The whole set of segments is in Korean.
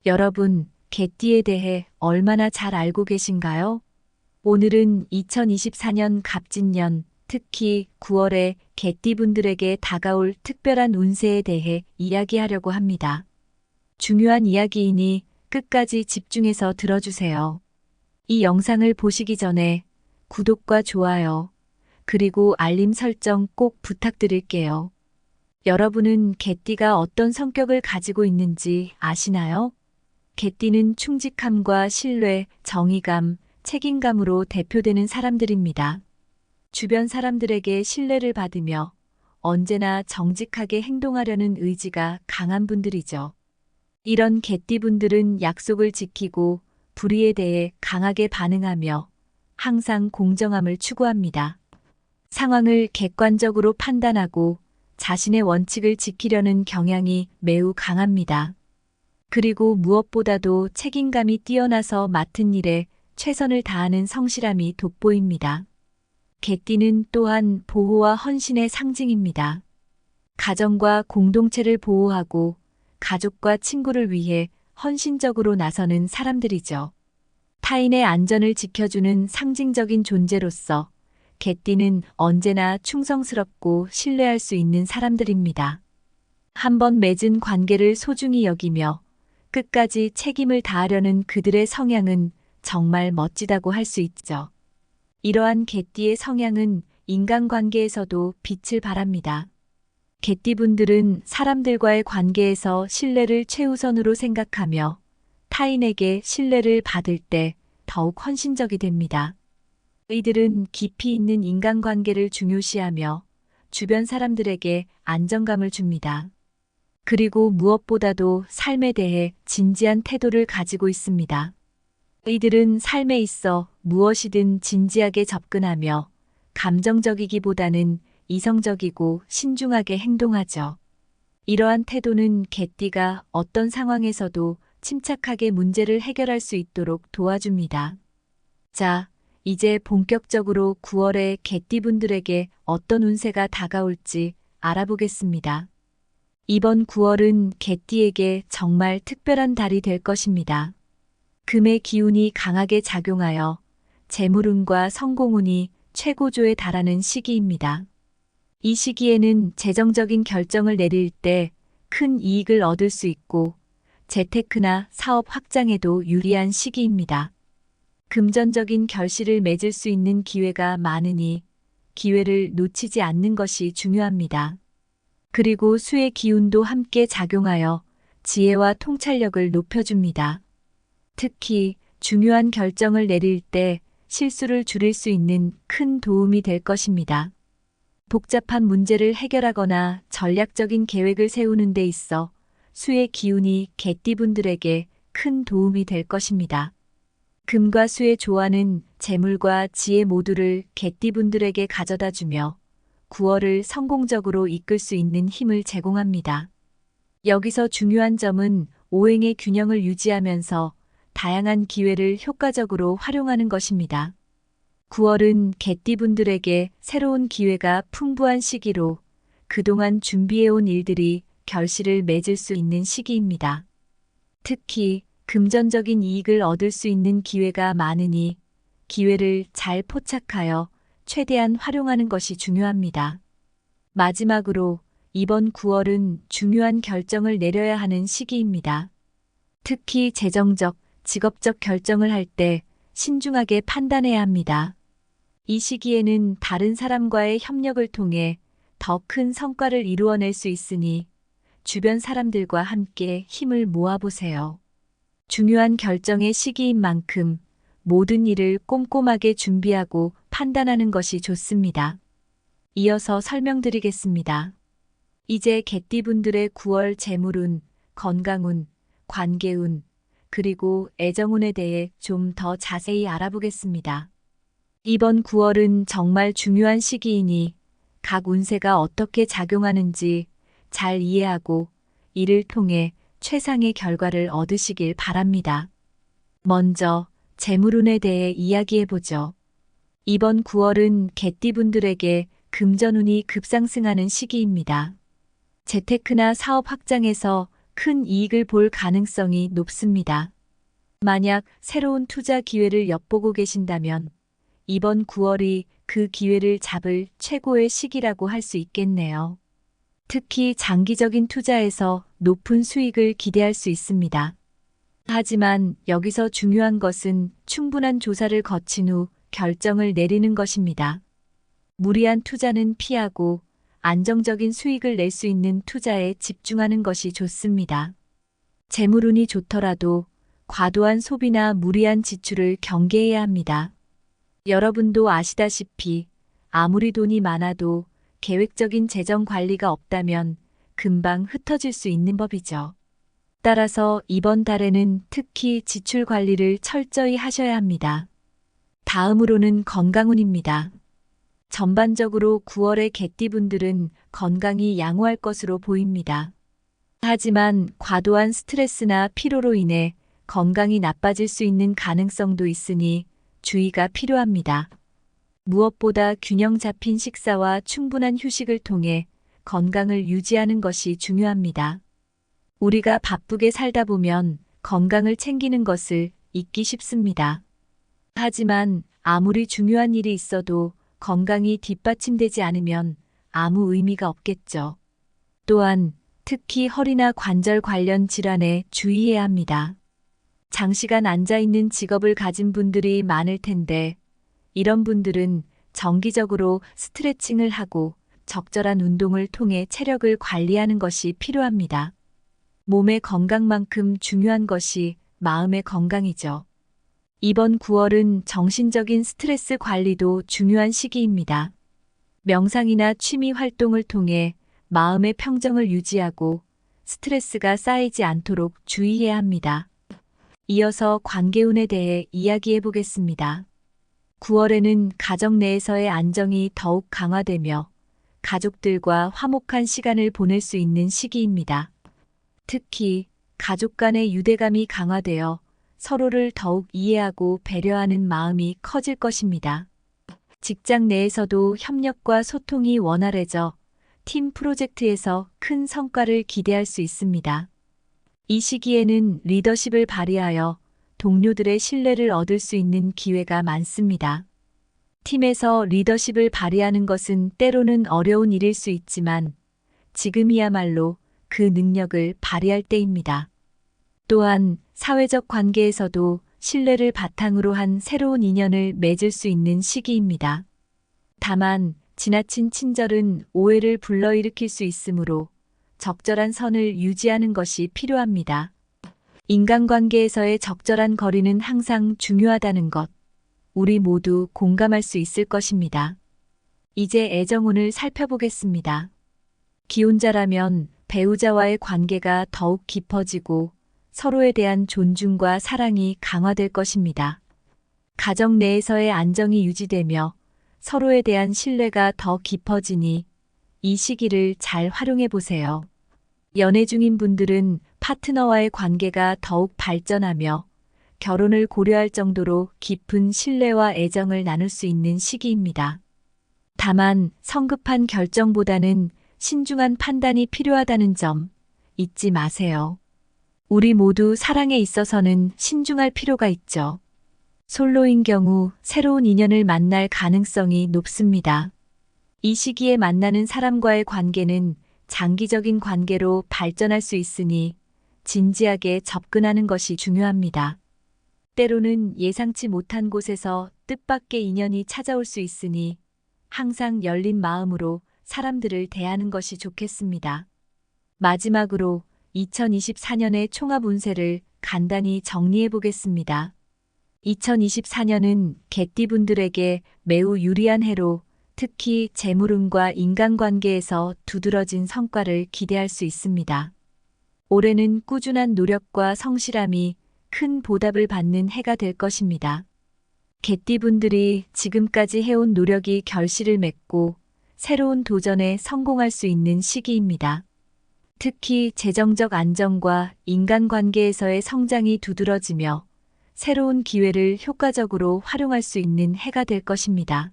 여러분, 개띠에 대해 얼마나 잘 알고 계신가요? 오늘은 2024년 갑진년, 특히 9월에 개띠분들에게 다가올 특별한 운세에 대해 이야기하려고 합니다. 중요한 이야기이니 끝까지 집중해서 들어주세요. 이 영상을 보시기 전에 구독과 좋아요, 그리고 알림 설정 꼭 부탁드릴게요. 여러분은 개띠가 어떤 성격을 가지고 있는지 아시나요? 개띠는 충직함과 신뢰, 정의감, 책임감으로 대표되는 사람들입니다. 주변 사람들에게 신뢰를 받으며 언제나 정직하게 행동하려는 의지가 강한 분들이죠. 이런 개띠분들은 약속을 지키고 불의에 대해 강하게 반응하며 항상 공정함을 추구합니다. 상황을 객관적으로 판단하고 자신의 원칙을 지키려는 경향이 매우 강합니다. 그리고 무엇보다도 책임감이 뛰어나서 맡은 일에 최선을 다하는 성실함이 돋보입니다. 개띠는 또한 보호와 헌신의 상징입니다. 가정과 공동체를 보호하고 가족과 친구를 위해 헌신적으로 나서는 사람들이죠. 타인의 안전을 지켜주는 상징적인 존재로서 개띠는 언제나 충성스럽고 신뢰할 수 있는 사람들입니다. 한번 맺은 관계를 소중히 여기며 끝까지 책임을 다하려는 그들의 성향은 정말 멋지다고 할 수 있죠. 이러한 개띠의 성향은 인간관계에서도 빛을 발합니다. 개띠분들은 사람들과의 관계에서 신뢰를 최우선으로 생각하며 타인에게 신뢰를 받을 때 더욱 헌신적이 됩니다. 이들은 깊이 있는 인간관계를 중요시하며 주변 사람들에게 안정감을 줍니다. 그리고 무엇보다도 삶에 대해 진지한 태도를 가지고 있습니다. 이들은 삶에 있어 무엇이든 진지하게 접근하며 감정적이기보다는 이성적이고 신중하게 행동하죠. 이러한 태도는 개띠가 어떤 상황에서도 침착하게 문제를 해결할 수 있도록 도와줍니다. 자, 이제 본격적으로 9월에 개띠분들에게 어떤 운세가 다가올지 알아보겠습니다. 이번 9월은 개띠에게 정말 특별한 달이 될 것입니다. 금의 기운이 강하게 작용하여 재물운과 성공운이 최고조에 달하는 시기입니다. 이 시기에는 재정적인 결정을 내릴 때 큰 이익을 얻을 수 있고 재테크나 사업 확장에도 유리한 시기입니다. 금전적인 결실을 맺을 수 있는 기회가 많으니 기회를 놓치지 않는 것이 중요합니다. 그리고 수의 기운도 함께 작용하여 지혜와 통찰력을 높여줍니다. 특히 중요한 결정을 내릴 때 실수를 줄일 수 있는 큰 도움이 될 것입니다. 복잡한 문제를 해결하거나 전략적인 계획을 세우는 데 있어 수의 기운이 개띠분들에게 큰 도움이 될 것입니다. 금과 수의 조화는 재물과 지혜 모두를 개띠분들에게 가져다 주며 9월을 성공적으로 이끌 수 있는 힘을 제공합니다. 여기서 중요한 점은 오행의 균형을 유지하면서 다양한 기회를 효과적으로 활용하는 것입니다. 9월은 개띠분들에게 새로운 기회가 풍부한 시기로 그동안 준비해온 일들이 결실을 맺을 수 있는 시기입니다. 특히 금전적인 이익을 얻을 수 있는 기회가 많으니 기회를 잘 포착하여 최대한 활용하는 것이 중요합니다. 마지막으로 이번 9월은 중요한 결정을 내려야 하는 시기입니다. 특히 재정적, 직업적 결정을 할 때 신중하게 판단해야 합니다. 이 시기에는 다른 사람과의 협력을 통해 더 큰 성과를 이루어낼 수 있으니 주변 사람들과 함께 힘을 모아보세요. 중요한 결정의 시기인 만큼 모든 일을 꼼꼼하게 준비하고 판단하는 것이 좋습니다. 이어서 설명드리겠습니다. 이제 개띠분들의 9월 재물운, 건강운, 관계운, 그리고 애정운에 대해 좀 더 자세히 알아보겠습니다. 이번 9월은 정말 중요한 시기이니 각 운세가 어떻게 작용하는지 잘 이해하고 이를 통해 최상의 결과를 얻으시길 바랍니다. 먼저 재물운에 대해 이야기해보죠. 이번 9월은 개띠분들에게 금전운이 급상승하는 시기입니다. 재테크나 사업 확장에서 큰 이익을 볼 가능성이 높습니다. 만약 새로운 투자 기회를 엿보고 계신다면 이번 9월이 그 기회를 잡을 최고의 시기라고 할 수 있겠네요. 특히 장기적인 투자에서 높은 수익을 기대할 수 있습니다. 하지만 여기서 중요한 것은 충분한 조사를 거친 후 결정을 내리는 것입니다. 무리한 투자는 피하고 안정적인 수익을 낼 수 있는 투자에 집중하는 것이 좋습니다. 재물운이 좋더라도 과도한 소비나 무리한 지출을 경계해야 합니다. 여러분도 아시다시피 아무리 돈이 많아도 계획적인 재정 관리가 없다면 금방 흩어질 수 있는 법이죠. 따라서 이번 달에는 특히 지출 관리를 철저히 하셔야 합니다. 다음으로는 건강운입니다. 전반적으로 9월의 개띠분들은 건강이 양호할 것으로 보입니다. 하지만 과도한 스트레스나 피로로 인해 건강이 나빠질 수 있는 가능성도 있으니 주의가 필요합니다. 무엇보다 균형 잡힌 식사와 충분한 휴식을 통해 건강을 유지하는 것이 중요합니다. 우리가 바쁘게 살다 보면 건강을 챙기는 것을 잊기 쉽습니다. 하지만 아무리 중요한 일이 있어도 건강이 뒷받침되지 않으면 아무 의미가 없겠죠. 또한 특히 허리나 관절 관련 질환에 주의해야 합니다. 장시간 앉아있는 직업을 가진 분들이 많을 텐데 이런 분들은 정기적으로 스트레칭을 하고 적절한 운동을 통해 체력을 관리하는 것이 필요합니다. 몸의 건강만큼 중요한 것이 마음의 건강이죠. 이번 9월은 정신적인 스트레스 관리도 중요한 시기입니다. 명상이나 취미 활동을 통해 마음의 평정을 유지하고 스트레스가 쌓이지 않도록 주의해야 합니다. 이어서 관계운에 대해 이야기해 보겠습니다. 9월에는 가정 내에서의 안정이 더욱 강화되며 가족들과 화목한 시간을 보낼 수 있는 시기입니다. 특히 가족 간의 유대감이 강화되어 서로를 더욱 이해하고 배려하는 마음이 커질 것입니다. 직장 내에서도 협력과 소통이 원활해져 팀 프로젝트에서 큰 성과를 기대할 수 있습니다. 이 시기에는 리더십을 발휘하여 동료들의 신뢰를 얻을 수 있는 기회가 많습니다. 팀에서 리더십을 발휘하는 것은 때로는 어려운 일일 수 있지만 지금이야말로 그 능력을 발휘할 때입니다. 또한 사회적 관계에서도 신뢰를 바탕으로 한 새로운 인연을 맺을 수 있는 시기입니다. 다만 지나친 친절은 오해를 불러일으킬 수 있으므로 적절한 선을 유지하는 것이 필요합니다. 인간관계에서의 적절한 거리는 항상 중요하다는 것, 우리 모두 공감할 수 있을 것입니다. 이제 애정운을 살펴보겠습니다. 기혼자라면 배우자와의 관계가 더욱 깊어지고 서로에 대한 존중과 사랑이 강화될 것입니다. 가정 내에서의 안정이 유지되며 서로에 대한 신뢰가 더 깊어지니 이 시기를 잘 활용해 보세요. 연애 중인 분들은 파트너와의 관계가 더욱 발전하며 결혼을 고려할 정도로 깊은 신뢰와 애정을 나눌 수 있는 시기입니다. 다만 성급한 결정보다는 신중한 판단이 필요하다는 점 잊지 마세요. 우리 모두 사랑에 있어서는 신중할 필요가 있죠. 솔로인 경우 새로운 인연을 만날 가능성이 높습니다. 이 시기에 만나는 사람과의 관계는 장기적인 관계로 발전할 수 있으니 진지하게 접근하는 것이 중요합니다. 때로는 예상치 못한 곳에서 뜻밖의 인연이 찾아올 수 있으니 항상 열린 마음으로 사람들을 대하는 것이 좋겠습니다. 마지막으로 2024년의 총합 운세를 간단히 정리해 보겠습니다. 2024년은 개띠분들에게 매우 유리한 해로 특히 재물운과 인간관계에서 두드러진 성과를 기대할 수 있습니다. 올해는 꾸준한 노력과 성실함이 큰 보답을 받는 해가 될 것입니다. 개띠분들이 지금까지 해온 노력이 결실을 맺고 새로운 도전에 성공할 수 있는 시기입니다. 특히 재정적 안정과 인간관계에서의 성장이 두드러지며 새로운 기회를 효과적으로 활용할 수 있는 해가 될 것입니다.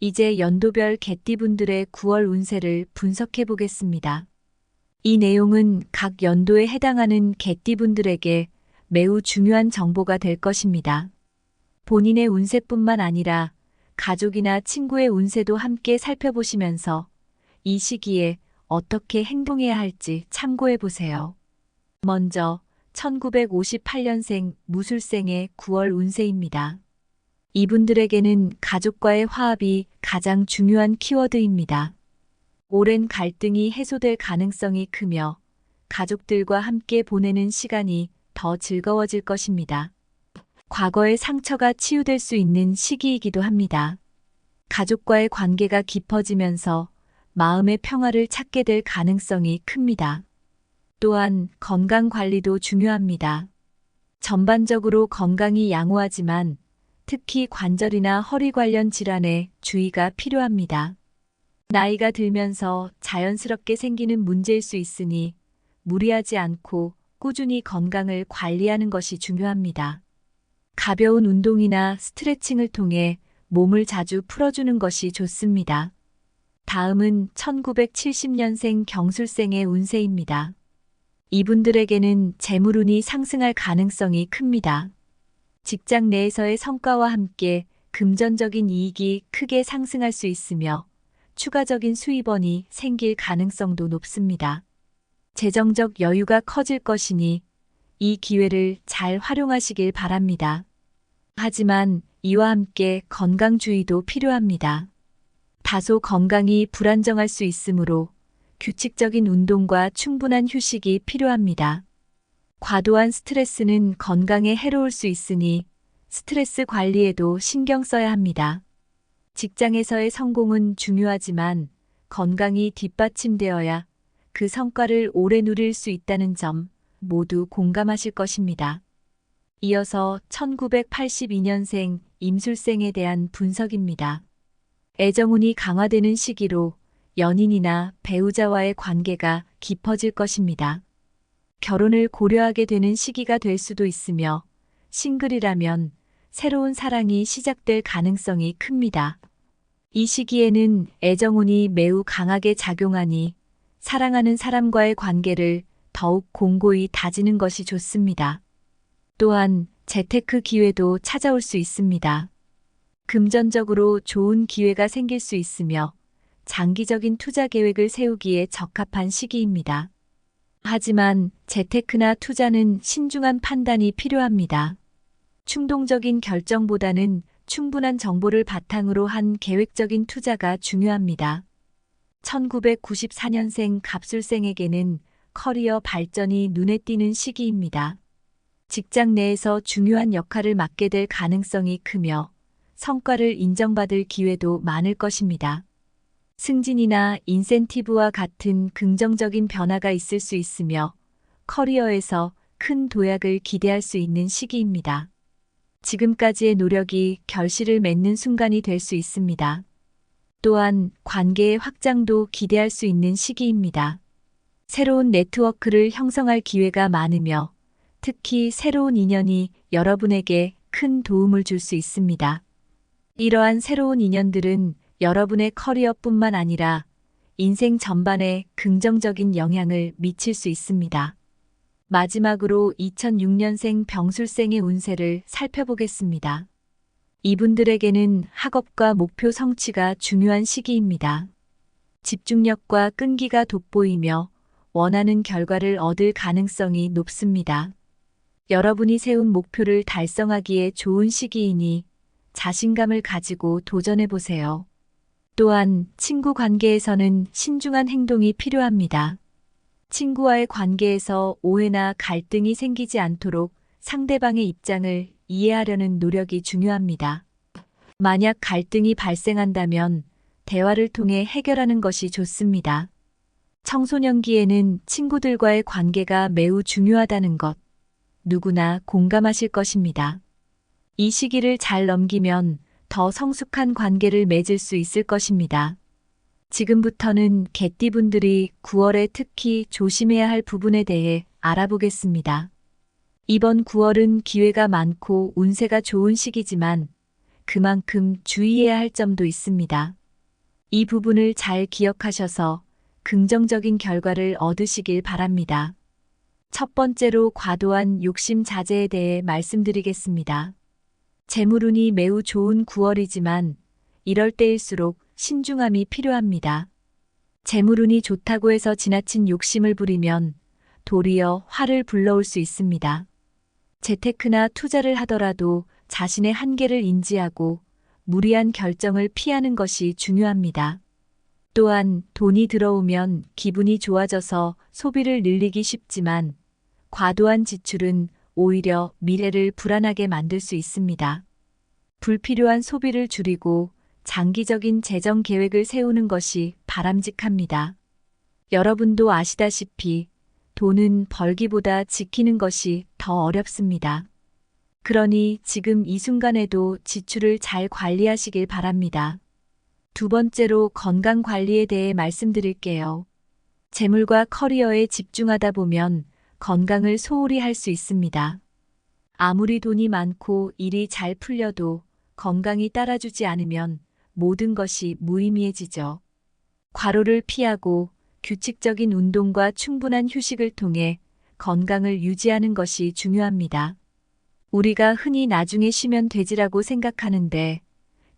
이제 연도별 개띠분들의 9월 운세를 분석해 보겠습니다. 이 내용은 각 연도에 해당하는 개띠분들에게 매우 중요한 정보가 될 것입니다. 본인의 운세뿐만 아니라 가족이나 친구의 운세도 함께 살펴보시면서 이 시기에 어떻게 행동해야 할지 참고해 보세요. 먼저 1958년생 무술생의 9월 운세입니다. 이분들에게는 가족과의 화합이 가장 중요한 키워드입니다. 오랜 갈등이 해소될 가능성이 크며 가족들과 함께 보내는 시간이 더 즐거워질 것입니다. 과거의 상처가 치유될 수 있는 시기이기도 합니다. 가족과의 관계가 깊어지면서 마음의 평화를 찾게 될 가능성이 큽니다. 또한 건강 관리도 중요합니다. 전반적으로 건강이 양호하지만 특히 관절이나 허리 관련 질환에 주의가 필요합니다. 나이가 들면서 자연스럽게 생기는 문제일 수 있으니 무리하지 않고 꾸준히 건강을 관리하는 것이 중요합니다. 가벼운 운동이나 스트레칭을 통해 몸을 자주 풀어주는 것이 좋습니다. 다음은 1970년생 경술생의 운세입니다. 이분들에게는 재물운이 상승할 가능성이 큽니다. 직장 내에서의 성과와 함께 금전적인 이익이 크게 상승할 수 있으며 추가적인 수입원이 생길 가능성도 높습니다. 재정적 여유가 커질 것이니 이 기회를 잘 활용하시길 바랍니다. 하지만 이와 함께 건강주의도 필요합니다. 다소 건강이 불안정할 수 있으므로 규칙적인 운동과 충분한 휴식이 필요합니다. 과도한 스트레스는 건강에 해로울 수 있으니 스트레스 관리에도 신경 써야 합니다. 직장에서의 성공은 중요하지만 건강이 뒷받침되어야 그 성과를 오래 누릴 수 있다는 점 모두 공감하실 것입니다. 이어서 1982년생 임술생에 대한 분석입니다. 애정운이 강화되는 시기로 연인이나 배우자와의 관계가 깊어질 것입니다. 결혼을 고려하게 되는 시기가 될 수도 있으며 싱글이라면 새로운 사랑이 시작될 가능성이 큽니다. 이 시기에는 애정운이 매우 강하게 작용하니 사랑하는 사람과의 관계를 더욱 공고히 다지는 것이 좋습니다. 또한 재테크 기회도 찾아올 수 있습니다. 금전적으로 좋은 기회가 생길 수 있으며 장기적인 투자 계획을 세우기에 적합한 시기입니다. 하지만 재테크나 투자는 신중한 판단이 필요합니다. 충동적인 결정보다는 충분한 정보를 바탕으로 한 계획적인 투자가 중요합니다. 1994년생 갑술생에게는 커리어 발전이 눈에 띄는 시기입니다. 직장 내에서 중요한 역할을 맡게 될 가능성이 크며 성과를 인정받을 기회도 많을 것입니다. 승진이나 인센티브와 같은 긍정적인 변화가 있을 수 있으며 커리어에서 큰 도약을 기대할 수 있는 시기입니다. 지금까지의 노력이 결실을 맺는 순간이 될 수 있습니다. 또한 관계의 확장도 기대할 수 있는 시기입니다. 새로운 네트워크를 형성할 기회가 많으며 특히 새로운 인연이 여러분에게 큰 도움을 줄 수 있습니다. 이러한 새로운 인연들은 여러분의 커리어뿐만 아니라 인생 전반에 긍정적인 영향을 미칠 수 있습니다. 마지막으로 2006년생 병술생의 운세를 살펴보겠습니다. 이분들에게는 학업과 목표 성취가 중요한 시기입니다. 집중력과 끈기가 돋보이며 원하는 결과를 얻을 가능성이 높습니다. 여러분이 세운 목표를 달성하기에 좋은 시기이니 자신감을 가지고 도전해보세요. 또한 친구 관계에서는 신중한 행동이 필요합니다. 친구와의 관계에서 오해나 갈등이 생기지 않도록 상대방의 입장을 이해하려는 노력이 중요합니다. 만약 갈등이 발생한다면 대화를 통해 해결하는 것이 좋습니다. 청소년기에는 친구들과의 관계가 매우 중요하다는 것, 누구나 공감하실 것입니다. 이 시기를 잘 넘기면 더 성숙한 관계를 맺을 수 있을 것입니다. 지금부터는 개띠분들이 9월에 특히 조심해야 할 부분에 대해 알아보겠습니다. 이번 9월은 기회가 많고 운세가 좋은 시기지만 그만큼 주의해야 할 점도 있습니다. 이 부분을 잘 기억하셔서 긍정적인 결과를 얻으시길 바랍니다. 첫 번째로 과도한 욕심 자제에 대해 말씀드리겠습니다. 재물운이 매우 좋은 9월이지만 이럴 때일수록 신중함이 필요합니다. 재물운이 좋다고 해서 지나친 욕심을 부리면 도리어 화를 불러올 수 있습니다. 재테크나 투자를 하더라도 자신의 한계를 인지하고 무리한 결정을 피하는 것이 중요합니다. 또한 돈이 들어오면 기분이 좋아져서 소비를 늘리기 쉽지만 과도한 지출은 오히려 미래를 불안하게 만들 수 있습니다. 불필요한 소비를 줄이고 장기적인 재정 계획을 세우는 것이 바람직합니다. 여러분도 아시다시피 돈은 벌기보다 지키는 것이 더 어렵습니다. 그러니 지금 이 순간에도 지출을 잘 관리하시길 바랍니다. 두 번째로 건강 관리에 대해 말씀드릴게요. 재물과 커리어에 집중하다 보면 건강을 소홀히 할 수 있습니다. 아무리 돈이 많고 일이 잘 풀려도 건강이 따라주지 않으면 모든 것이 무의미해지죠. 과로를 피하고 규칙적인 운동과 충분한 휴식을 통해 건강을 유지하는 것이 중요합니다. 우리가 흔히 나중에 쉬면 되지라고 생각하는데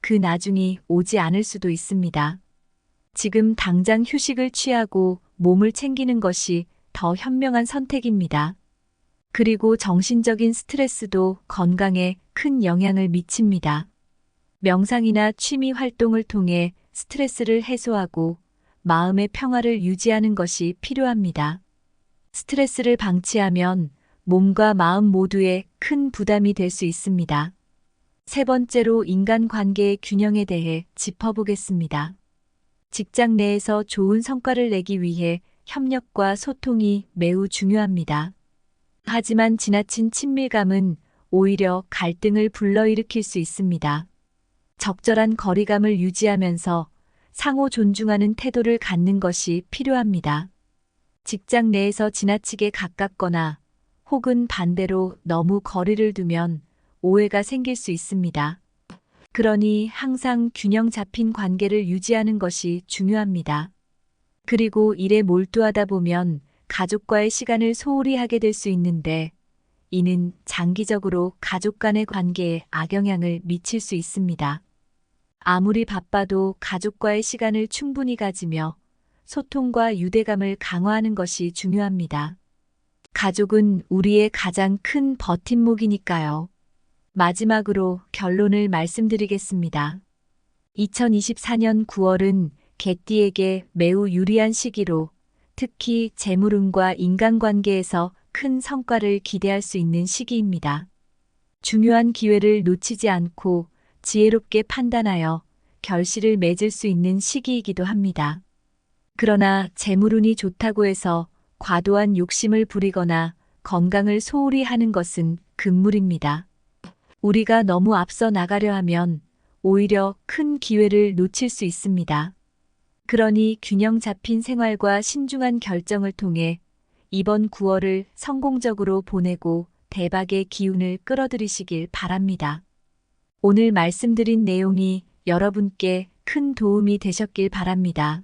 그 나중이 오지 않을 수도 있습니다. 지금 당장 휴식을 취하고 몸을 챙기는 것이 더 현명한 선택입니다. 그리고 정신적인 스트레스도 건강에 큰 영향을 미칩니다. 명상이나 취미 활동을 통해 스트레스를 해소하고 마음의 평화를 유지하는 것이 필요합니다. 스트레스를 방치하면 몸과 마음 모두에 큰 부담이 될 수 있습니다. 세 번째로 인간관계의 균형에 대해 짚어보겠습니다. 직장 내에서 좋은 성과를 내기 위해 협력과 소통이 매우 중요합니다. 하지만 지나친 친밀감은 오히려 갈등을 불러일으킬 수 있습니다. 적절한 거리감을 유지하면서 상호 존중하는 태도를 갖는 것이 필요합니다. 직장 내에서 지나치게 가깝거나 혹은 반대로 너무 거리를 두면 오해가 생길 수 있습니다. 그러니 항상 균형 잡힌 관계를 유지하는 것이 중요합니다. 그리고 일에 몰두하다 보면 가족과의 시간을 소홀히 하게 될 수 있는데 이는 장기적으로 가족 간의 관계에 악영향을 미칠 수 있습니다. 아무리 바빠도 가족과의 시간을 충분히 가지며 소통과 유대감을 강화하는 것이 중요합니다. 가족은 우리의 가장 큰 버팀목이니까요. 마지막으로 결론을 말씀드리겠습니다. 2024년 9월은 개띠에게 매우 유리한 시기로 특히 재물운과 인간관계에서 큰 성과를 기대할 수 있는 시기입니다. 중요한 기회를 놓치지 않고 지혜롭게 판단하여 결실을 맺을 수 있는 시기이기도 합니다. 그러나 재물운이 좋다고 해서 과도한 욕심을 부리거나 건강을 소홀히 하는 것은 금물입니다. 우리가 너무 앞서 나가려 하면 오히려 큰 기회를 놓칠 수 있습니다. 그러니 균형 잡힌 생활과 신중한 결정을 통해 이번 9월을 성공적으로 보내고 대박의 기운을 끌어들이시길 바랍니다. 오늘 말씀드린 내용이 여러분께 큰 도움이 되셨길 바랍니다.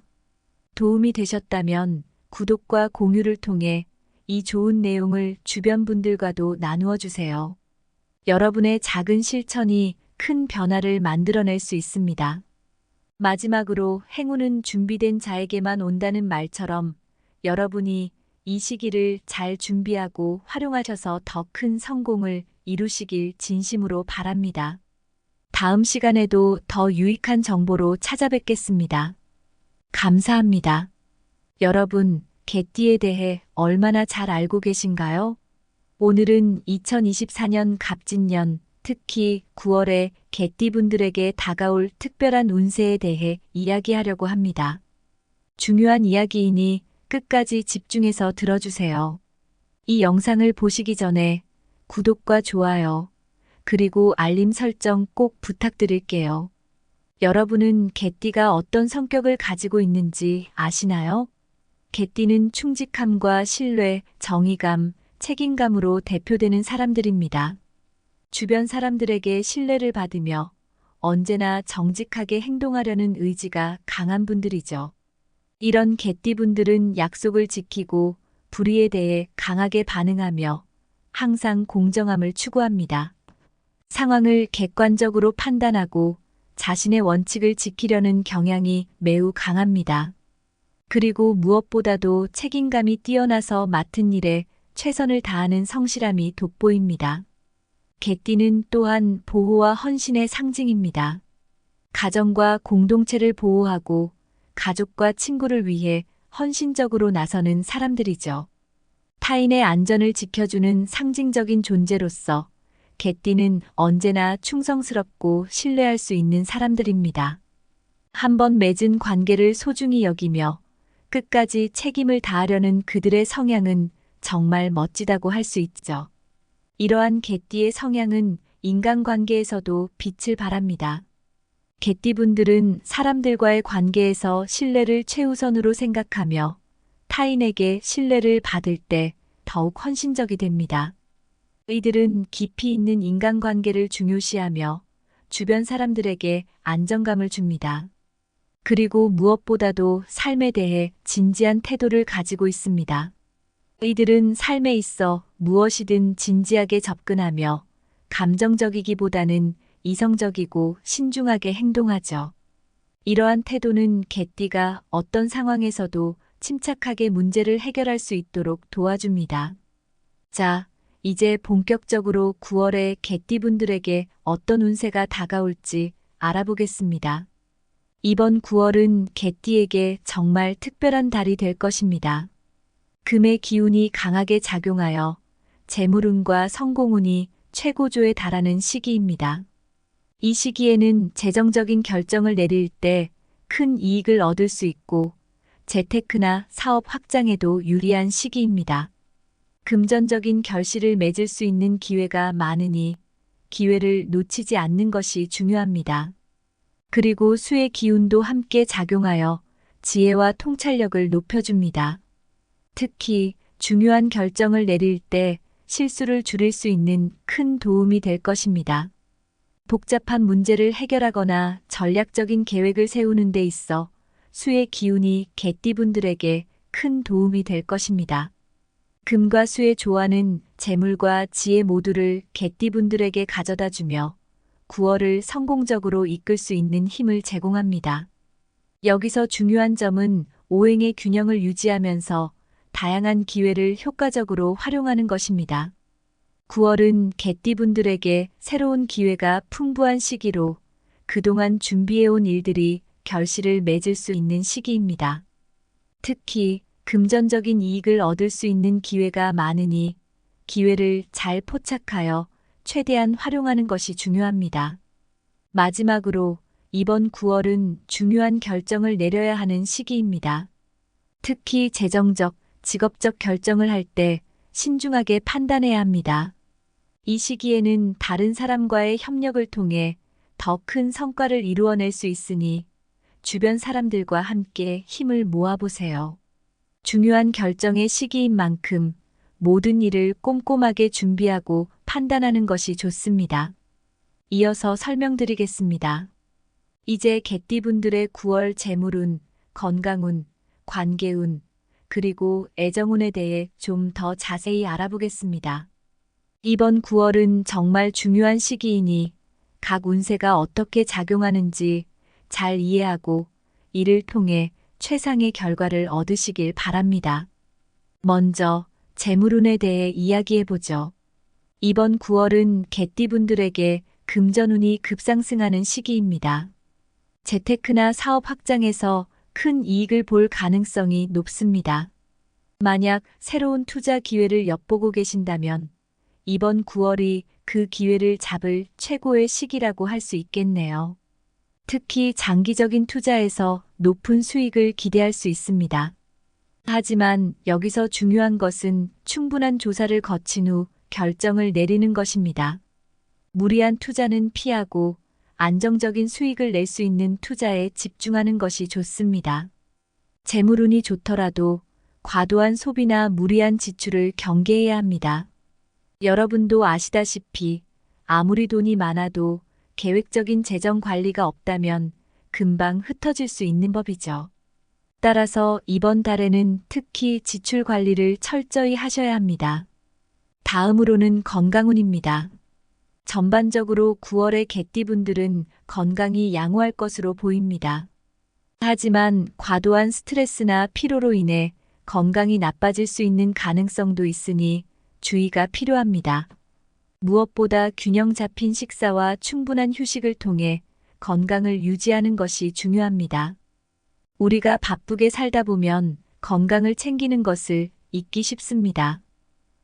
도움이 되셨다면 구독과 공유를 통해 이 좋은 내용을 주변 분들과도 나누어 주세요. 여러분의 작은 실천이 큰 변화를 만들어낼 수 있습니다. 마지막으로 행운은 준비된 자에게만 온다는 말처럼 여러분이 이 시기를 잘 준비하고 활용하셔서 더 큰 성공을 이루시길 진심으로 바랍니다. 다음 시간에도 더 유익한 정보로 찾아뵙겠습니다. 감사합니다. 여러분, 개띠에 대해 얼마나 잘 알고 계신가요? 오늘은 2024년 갑진년, 특히 9월에 개띠분들에게 다가올 특별한 운세에 대해 이야기하려고 합니다. 중요한 이야기이니 끝까지 집중해서 들어주세요. 이 영상을 보시기 전에 구독과 좋아요, 그리고 알림 설정 꼭 부탁드릴게요. 여러분은 개띠가 어떤 성격을 가지고 있는지 아시나요? 개띠는 충직함과 신뢰, 정의감, 책임감으로 대표되는 사람들입니다. 주변 사람들에게 신뢰를 받으며 언제나 정직하게 행동하려는 의지가 강한 분들이죠. 이런 개띠분들은 약속을 지키고 불의에 대해 강하게 반응하며 항상 공정함을 추구합니다. 상황을 객관적으로 판단하고 자신의 원칙을 지키려는 경향이 매우 강합니다. 그리고 무엇보다도 책임감이 뛰어나서 맡은 일에 최선을 다하는 성실함이 돋보입니다. 개띠는 또한 보호와 헌신의 상징입니다. 가정과 공동체를 보호하고 가족과 친구를 위해 헌신적으로 나서는 사람들이죠. 타인의 안전을 지켜주는 상징적인 존재로서 개띠는 언제나 충성스럽고 신뢰할 수 있는 사람들입니다. 한번 맺은 관계를 소중히 여기며 끝까지 책임을 다하려는 그들의 성향은 정말 멋지다고 할 수 있죠. 이러한 개띠의 성향은 인간관계에서도 빛을 발합니다. 개띠분들은 사람들과의 관계에서 신뢰를 최우선으로 생각하며 타인에게 신뢰를 받을 때 더욱 헌신적이 됩니다. 이들은 깊이 있는 인간관계를 중요시하며 주변 사람들에게 안정감을 줍니다. 그리고 무엇보다도 삶에 대해 진지한 태도를 가지고 있습니다. 이들은 삶에 있어 무엇이든 진지하게 접근하며 감정적이기보다는 이성적이고 신중하게 행동하죠. 이러한 태도는 개띠가 어떤 상황에서도 침착하게 문제를 해결할 수 있도록 도와줍니다. 자, 이제 본격적으로 9월에 개띠분들에게 어떤 운세가 다가올지 알아보겠습니다. 이번 9월은 개띠에게 정말 특별한 달이 될 것입니다. 금의 기운이 강하게 작용하여 재물운과 성공운이 최고조에 달하는 시기입니다. 이 시기에는 재정적인 결정을 내릴 때 큰 이익을 얻을 수 있고 재테크나 사업 확장에도 유리한 시기입니다. 금전적인 결실을 맺을 수 있는 기회가 많으니 기회를 놓치지 않는 것이 중요합니다. 그리고 수의 기운도 함께 작용하여 지혜와 통찰력을 높여줍니다. 특히 중요한 결정을 내릴 때 실수를 줄일 수 있는 큰 도움이 될 것입니다. 복잡한 문제를 해결하거나 전략적인 계획을 세우는 데 있어 수의 기운이 개띠분들에게 큰 도움이 될 것입니다. 금과 수의 조화는 재물과 지혜 모두를 개띠분들에게 가져다 주며 9월을 성공적으로 이끌 수 있는 힘을 제공합니다. 여기서 중요한 점은 오행의 균형을 유지하면서 다양한 기회를 효과적으로 활용하는 것입니다. 9월은 개띠분들에게 새로운 기회가 풍부한 시기로 그동안 준비해온 일들이 결실을 맺을 수 있는 시기입니다. 특히 금전적인 이익을 얻을 수 있는 기회가 많으니 기회를 잘 포착하여 최대한 활용하는 것이 중요합니다. 마지막으로 이번 9월은 중요한 결정을 내려야 하는 시기입니다. 특히 재정적, 직업적 결정을 할 때 신중하게 판단해야 합니다. 이 시기에는 다른 사람과의 협력을 통해 더 큰 성과를 이루어낼 수 있으니 주변 사람들과 함께 힘을 모아보세요. 중요한 결정의 시기인 만큼 모든 일을 꼼꼼하게 준비하고 판단하는 것이 좋습니다. 이어서 설명드리겠습니다. 이제 개띠분들의 9월 재물운, 건강운, 관계운, 그리고 애정운에 대해 좀 더 자세히 알아보겠습니다. 이번 9월은 정말 중요한 시기이니 각 운세가 어떻게 작용하는지 잘 이해하고 이를 통해 최상의 결과를 얻으시길 바랍니다. 먼저 재물운에 대해 이야기해보죠. 이번 9월은 개띠분들에게 금전운이 급상승하는 시기입니다. 재테크나 사업 확장에서 큰 이익을 볼 가능성이 높습니다. 만약 새로운 투자 기회를 엿보고 계신다면 이번 9월이 그 기회를 잡을 최고의 시기라고 할 수 있겠네요. 특히 장기적인 투자에서 높은 수익을 기대할 수 있습니다. 하지만 여기서 중요한 것은 충분한 조사를 거친 후 결정을 내리는 것입니다. 무리한 투자는 피하고 안정적인 수익을 낼 수 있는 투자에 집중하는 것이 좋습니다. 재물운이 좋더라도 과도한 소비나 무리한 지출을 경계해야 합니다. 여러분도 아시다시피 아무리 돈이 많아도 계획적인 재정 관리가 없다면 금방 흩어질 수 있는 법이죠. 따라서 이번 달에는 특히 지출 관리를 철저히 하셔야 합니다. 다음으로는 건강운입니다. 전반적으로 9월의 개띠분들은 건강이 양호할 것으로 보입니다. 하지만 과도한 스트레스나 피로로 인해 건강이 나빠질 수 있는 가능성도 있으니 주의가 필요합니다. 무엇보다 균형 잡힌 식사와 충분한 휴식을 통해 건강을 유지하는 것이 중요합니다. 우리가 바쁘게 살다 보면 건강을 챙기는 것을 잊기 쉽습니다.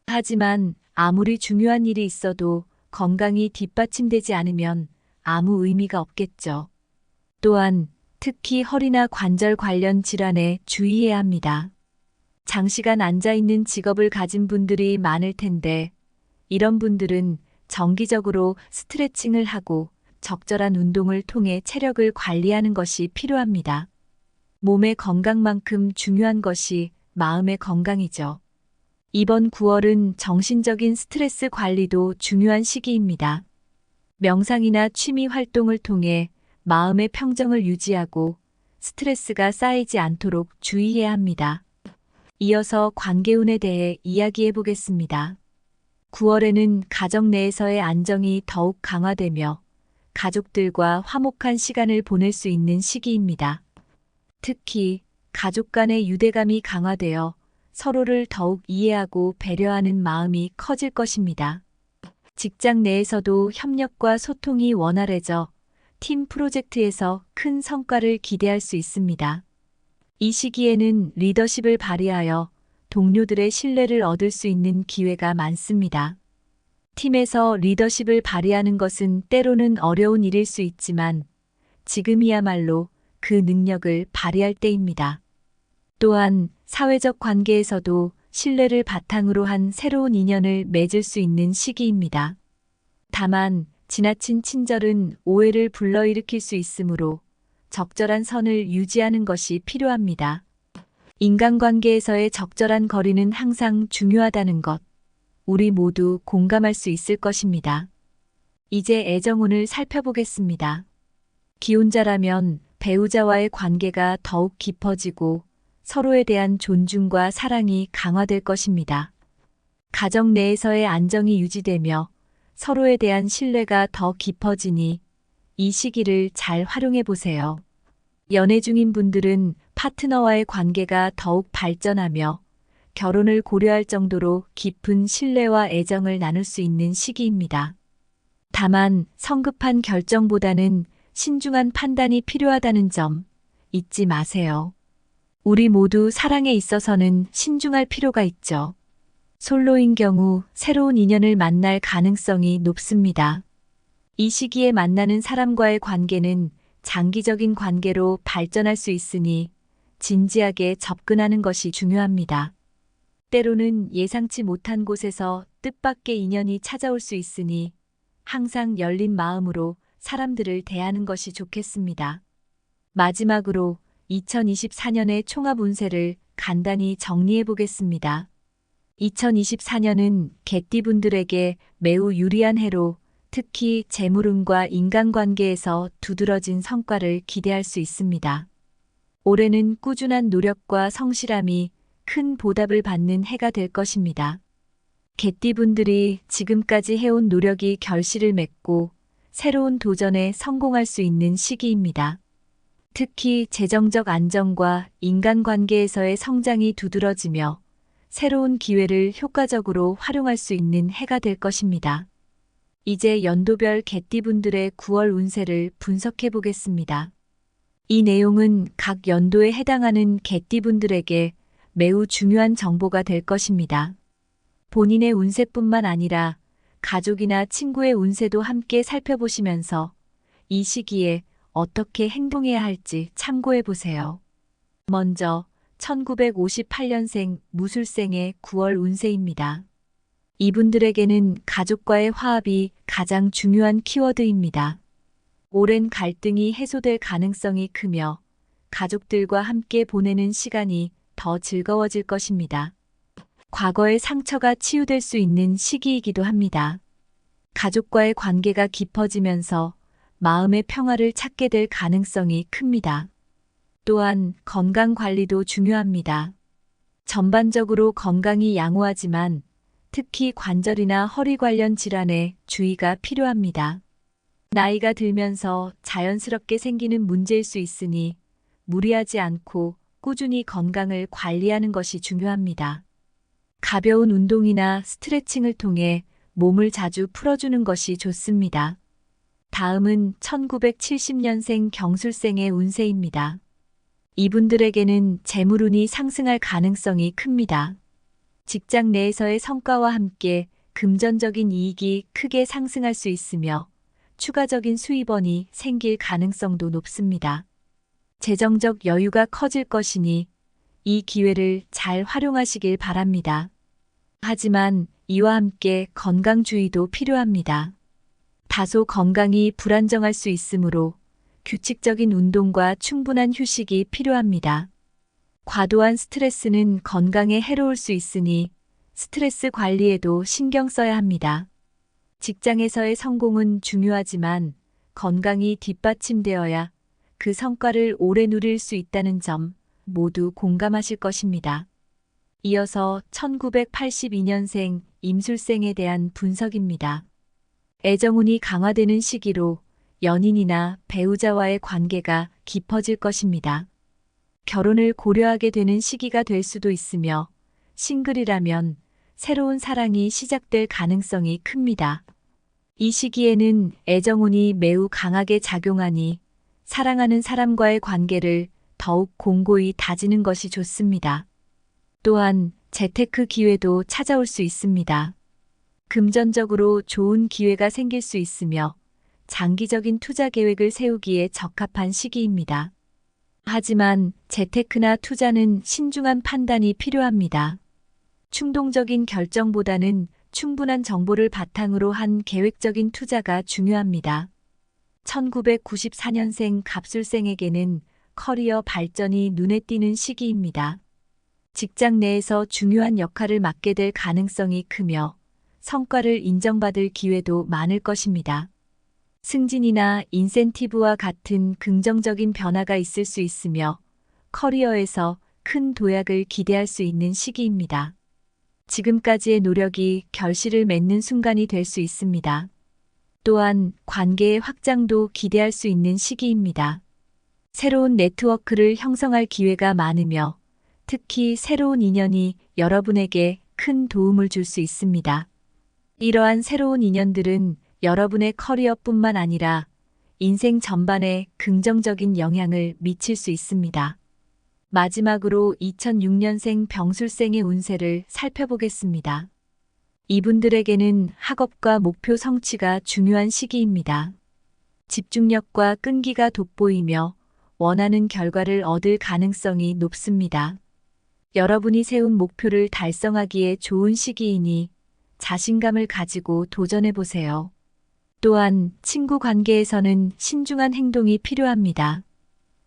하지만 아무리 중요한 일이 있어도 건강이 뒷받침되지 않으면 아무 의미가 없겠죠. 또한 특히 허리나 관절 관련 질환에 주의해야 합니다. 장시간 앉아있는 직업을 가진 분들이 많을 텐데 이런 분들은 정기적으로 스트레칭을 하고 적절한 운동을 통해 체력을 관리하는 것이 필요합니다. 몸의 건강만큼 중요한 것이 마음의 건강이죠. 이번 9월은 정신적인 스트레스 관리도 중요한 시기입니다. 명상이나 취미 활동을 통해 마음의 평정을 유지하고 스트레스가 쌓이지 않도록 주의해야 합니다. 이어서 관계운에 대해 이야기해 보겠습니다. 9월에는 가정 내에서의 안정이 더욱 강화되며 가족들과 화목한 시간을 보낼 수 있는 시기입니다. 특히 가족 간의 유대감이 강화되어 서로를 더욱 이해하고 배려하는 마음이 커질 것입니다. 직장 내에서도 협력과 소통이 원활해져 팀 프로젝트에서 큰 성과를 기대할 수 있습니다. 이 시기에는 리더십을 발휘하여 동료들의 신뢰를 얻을 수 있는 기회가 많습니다. 팀에서 리더십을 발휘하는 것은 때로는 어려운 일일 수 있지만 지금이야말로 그 능력을 발휘할 때입니다. 또한 사회적 관계에서도 신뢰를 바탕으로 한 새로운 인연을 맺을 수 있는 시기입니다. 다만 지나친 친절은 오해를 불러일으킬 수 있으므로 적절한 선을 유지하는 것이 필요합니다. 인간관계에서의 적절한 거리는 항상 중요하다는 것, 우리 모두 공감할 수 있을 것입니다. 이제 애정운을 살펴보겠습니다. 기혼자라면 배우자와의 관계가 더욱 깊어지고 서로에 대한 존중과 사랑이 강화될 것입니다. 가정 내에서의 안정이 유지되며 서로에 대한 신뢰가 더 깊어지니 이 시기를 잘 활용해 보세요. 연애 중인 분들은 파트너와의 관계가 더욱 발전하며 결혼을 고려할 정도로 깊은 신뢰와 애정을 나눌 수 있는 시기입니다. 다만 성급한 결정보다는 신중한 판단이 필요하다는 점 잊지 마세요. 우리 모두 사랑에 있어서는 신중할 필요가 있죠. 솔로인 경우 새로운 인연을 만날 가능성이 높습니다. 이 시기에 만나는 사람과의 관계는 장기적인 관계로 발전할 수 있으니 진지하게 접근하는 것이 중요합니다. 때로는 예상치 못한 곳에서 뜻밖의 인연이 찾아올 수 있으니 항상 열린 마음으로 사람들을 대하는 것이 좋겠습니다. 마지막으로 2024년의 총합 운세를 간단히 정리해 보겠습니다. 2024년은 개띠분들에게 매우 유리한 해로 특히 재물운과 인간관계에서 두드러진 성과를 기대할 수 있습니다. 올해는 꾸준한 노력과 성실함이 큰 보답을 받는 해가 될 것입니다. 개띠분들이 지금까지 해온 노력이 결실을 맺고 새로운 도전에 성공할 수 있는 시기입니다. 특히 재정적 안정과 인간관계에서의 성장이 두드러지며 새로운 기회를 효과적으로 활용할 수 있는 해가 될 것입니다. 이제 연도별 개띠분들의 9월 운세를 분석해 보겠습니다. 이 내용은 각 연도에 해당하는 개띠분들에게 매우 중요한 정보가 될 것입니다. 본인의 운세뿐만 아니라 가족이나 친구의 운세도 함께 살펴보시면서 이 시기에 어떻게 행동해야 할지 참고해 보세요. 먼저 1958년생 무술생의 9월 운세입니다. 이분들에게는 가족과의 화합이 가장 중요한 키워드입니다. 오랜 갈등이 해소될 가능성이 크며 가족들과 함께 보내는 시간이 더 즐거워질 것입니다. 과거의 상처가 치유될 수 있는 시기이기도 합니다. 가족과의 관계가 깊어지면서 마음의 평화를 찾게 될 가능성이 큽니다. 또한 건강 관리도 중요합니다. 전반적으로 건강이 양호하지만 특히 관절이나 허리 관련 질환에 주의가 필요합니다. 나이가 들면서 자연스럽게 생기는 문제일 수 있으니 무리하지 않고 꾸준히 건강을 관리하는 것이 중요합니다. 가벼운 운동이나 스트레칭을 통해 몸을 자주 풀어주는 것이 좋습니다. 다음은 1970년생 경술생의 운세입니다. 이분들에게는 재물운이 상승할 가능성이 큽니다. 직장 내에서의 성과와 함께 금전적인 이익이 크게 상승할 수 있으며 추가적인 수입원이 생길 가능성도 높습니다. 재정적 여유가 커질 것이니 이 기회를 잘 활용하시길 바랍니다. 하지만 이와 함께 건강주의도 필요합니다. 다소 건강이 불안정할 수 있으므로 규칙적인 운동과 충분한 휴식이 필요합니다. 과도한 스트레스는 건강에 해로울 수 있으니 스트레스 관리에도 신경 써야 합니다. 직장에서의 성공은 중요하지만 건강이 뒷받침되어야 그 성과를 오래 누릴 수 있다는 점 모두 공감하실 것입니다. 이어서 1982년생 임술생에 대한 분석입니다. 애정운이 강화되는 시기로 연인이나 배우자와의 관계가 깊어질 것입니다. 결혼을 고려하게 되는 시기가 될 수도 있으며 싱글이라면 새로운 사랑이 시작될 가능성이 큽니다. 이 시기에는 애정운이 매우 강하게 작용하니 사랑하는 사람과의 관계를 더욱 공고히 다지는 것이 좋습니다. 또한 재테크 기회도 찾아올 수 있습니다. 금전적으로 좋은 기회가 생길 수 있으며 장기적인 투자 계획을 세우기에 적합한 시기입니다. 하지만 재테크나 투자는 신중한 판단이 필요합니다. 충동적인 결정보다는 충분한 정보를 바탕으로 한 계획적인 투자가 중요합니다. 1994년생 갑술생에게는 커리어 발전이 눈에 띄는 시기입니다. 직장 내에서 중요한 역할을 맡게 될 가능성이 크며 성과를 인정받을 기회도 많을 것입니다. 승진이나 인센티브와 같은 긍정적인 변화가 있을 수 있으며 커리어에서 큰 도약을 기대할 수 있는 시기입니다. 지금까지의 노력이 결실을 맺는 순간이 될 수 있습니다. 또한 관계의 확장도 기대할 수 있는 시기입니다. 새로운 네트워크를 형성할 기회가 많으며 특히 새로운 인연이 여러분에게 큰 도움을 줄 수 있습니다. 이러한 새로운 인연들은 여러분의 커리어뿐만 아니라 인생 전반에 긍정적인 영향을 미칠 수 있습니다. 마지막으로 2006년생 병술생의 운세를 살펴보겠습니다. 이분들에게는 학업과 목표 성취가 중요한 시기입니다. 집중력과 끈기가 돋보이며 원하는 결과를 얻을 가능성이 높습니다. 여러분이 세운 목표를 달성하기에 좋은 시기이니 자신감을 가지고 도전해보세요. 또한 친구 관계에서는 신중한 행동이 필요합니다.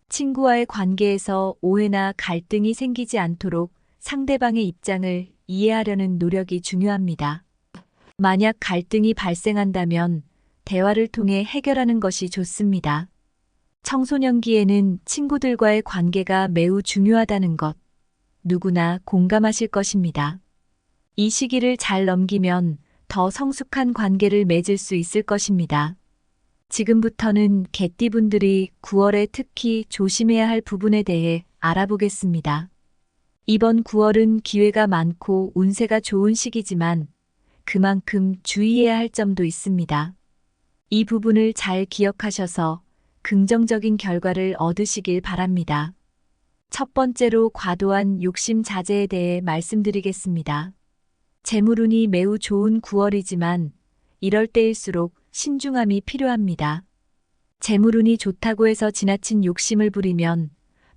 친구와의 관계에서 오해나 갈등이 생기지 않도록 상대방의 입장을 이해하려는 노력이 중요합니다. 만약 갈등이 발생한다면 대화를 통해 해결하는 것이 좋습니다. 청소년기에는 친구들과의 관계가 매우 중요하다는 것, 누구나 공감하실 것입니다. 이 시기를 잘 넘기면 더 성숙한 관계를 맺을 수 있을 것입니다. 지금부터는 개띠분들이 9월에 특히 조심해야 할 부분에 대해 알아보겠습니다. 이번 9월은 기회가 많고 운세가 좋은 시기지만 그만큼 주의해야 할 점도 있습니다. 이 부분을 잘 기억하셔서 긍정적인 결과를 얻으시길 바랍니다. 첫 번째로 과도한 욕심 자제에 대해 말씀드리겠습니다. 재물운이 매우 좋은 9월이지만 이럴 때일수록 신중함이 필요합니다. 재물운이 좋다고 해서 지나친 욕심을 부리면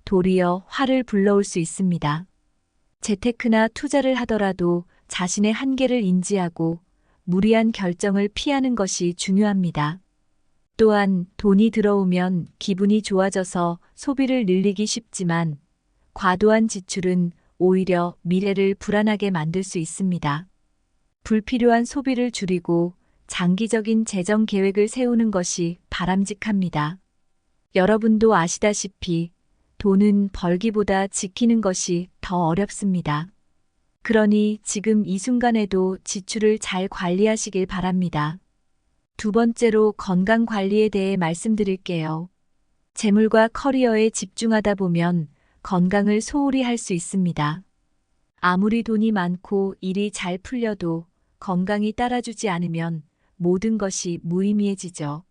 도리어 화를 불러올 수 있습니다. 재테크나 투자를 하더라도 자신의 한계를 인지하고 무리한 결정을 피하는 것이 중요합니다. 또한 돈이 들어오면 기분이 좋아져서 소비를 늘리기 쉽지만 과도한 지출은 오히려 미래를 불안하게 만들 수 있습니다. 불필요한 소비를 줄이고 장기적인 재정 계획을 세우는 것이 바람직합니다. 여러분도 아시다시피 돈은 벌기보다 지키는 것이 더 어렵습니다. 그러니 지금 이 순간에도 지출을 잘 관리하시길 바랍니다. 두 번째로 건강 관리에 대해 말씀드릴게요. 재물과 커리어에 집중하다 보면 건강을 소홀히 할 수 있습니다. 아무리 돈이 많고 일이 잘 풀려도 건강이 따라주지 않으면 모든 것이 무의미해지죠.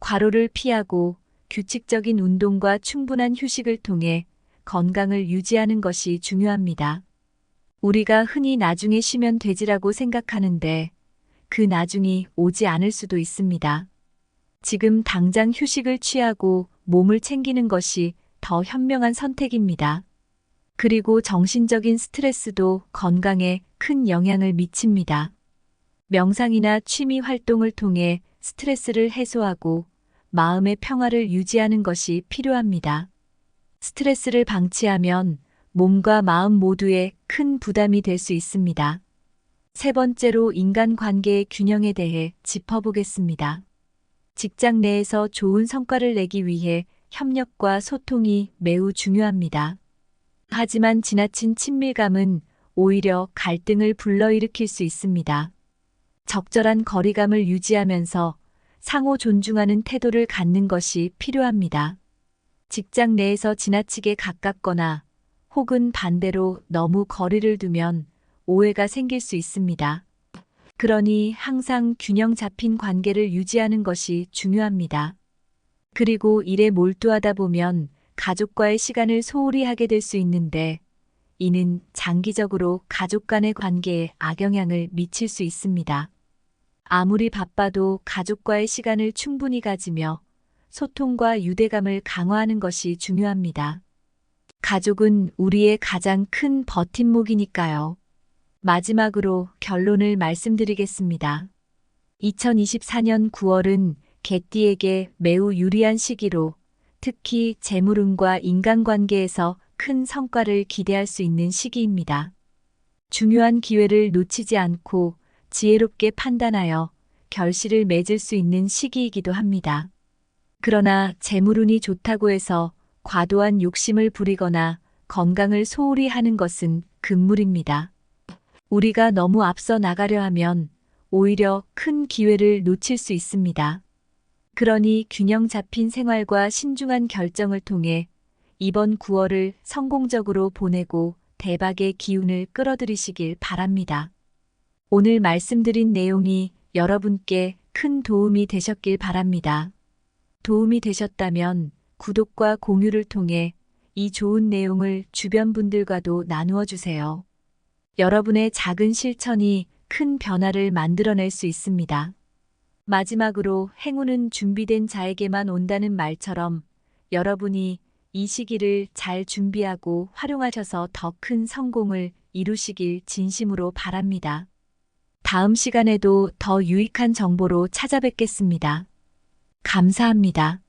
과로를 피하고 규칙적인 운동과 충분한 휴식을 통해 건강을 유지하는 것이 중요합니다. 우리가 흔히 나중에 쉬면 되지라고 생각하는데 그 나중이 오지 않을 수도 있습니다. 지금 당장 휴식을 취하고 몸을 챙기는 것이 더 현명한 선택입니다. 그리고 정신적인 스트레스도 건강에 큰 영향을 미칩니다. 명상이나 취미 활동을 통해 스트레스를 해소하고 마음의 평화를 유지하는 것이 필요합니다. 스트레스를 방치하면 몸과 마음 모두에 큰 부담이 될 수 있습니다. 세 번째로 인간관계의 균형에 대해 짚어보겠습니다. 직장 내에서 좋은 성과를 내기 위해 협력과 소통이 매우 중요합니다. 하지만 지나친 친밀감은 오히려 갈등을 불러일으킬 수 있습니다. 적절한 거리감을 유지하면서 상호 존중하는 태도를 갖는 것이 필요합니다. 직장 내에서 지나치게 가깝거나 혹은 반대로 너무 거리를 두면 오해가 생길 수 있습니다. 그러니 항상 균형 잡힌 관계를 유지하는 것이 중요합니다. 그리고 일에 몰두하다 보면 가족과의 시간을 소홀히 하게 될 수 있는데 이는 장기적으로 가족 간의 관계에 악영향을 미칠 수 있습니다. 아무리 바빠도 가족과의 시간을 충분히 가지며 소통과 유대감을 강화하는 것이 중요합니다. 가족은 우리의 가장 큰 버팀목이니까요. 마지막으로 결론을 말씀드리겠습니다. 2024년 9월은 개띠에게 매우 유리한 시기로 특히 재물운과 인간관계에서 큰 성과를 기대할 수 있는 시기입니다. 중요한 기회를 놓치지 않고 지혜롭게 판단하여 결실을 맺을 수 있는 시기이기도 합니다. 그러나 재물운이 좋다고 해서 과도한 욕심을 부리거나 건강을 소홀히 하는 것은 금물입니다. 우리가 너무 앞서 나가려 하면 오히려 큰 기회를 놓칠 수 있습니다. 그러니 균형 잡힌 생활과 신중한 결정을 통해 이번 9월을 성공적으로 보내고 대박의 기운을 끌어들이시길 바랍니다. 오늘 말씀드린 내용이 여러분께 큰 도움이 되셨길 바랍니다. 도움이 되셨다면 구독과 공유를 통해 이 좋은 내용을 주변 분들과도 나누어 주세요. 여러분의 작은 실천이 큰 변화를 만들어낼 수 있습니다. 마지막으로 행운은 준비된 자에게만 온다는 말처럼 여러분이 이 시기를 잘 준비하고 활용하셔서 더 큰 성공을 이루시길 진심으로 바랍니다. 다음 시간에도 더 유익한 정보로 찾아뵙겠습니다. 감사합니다.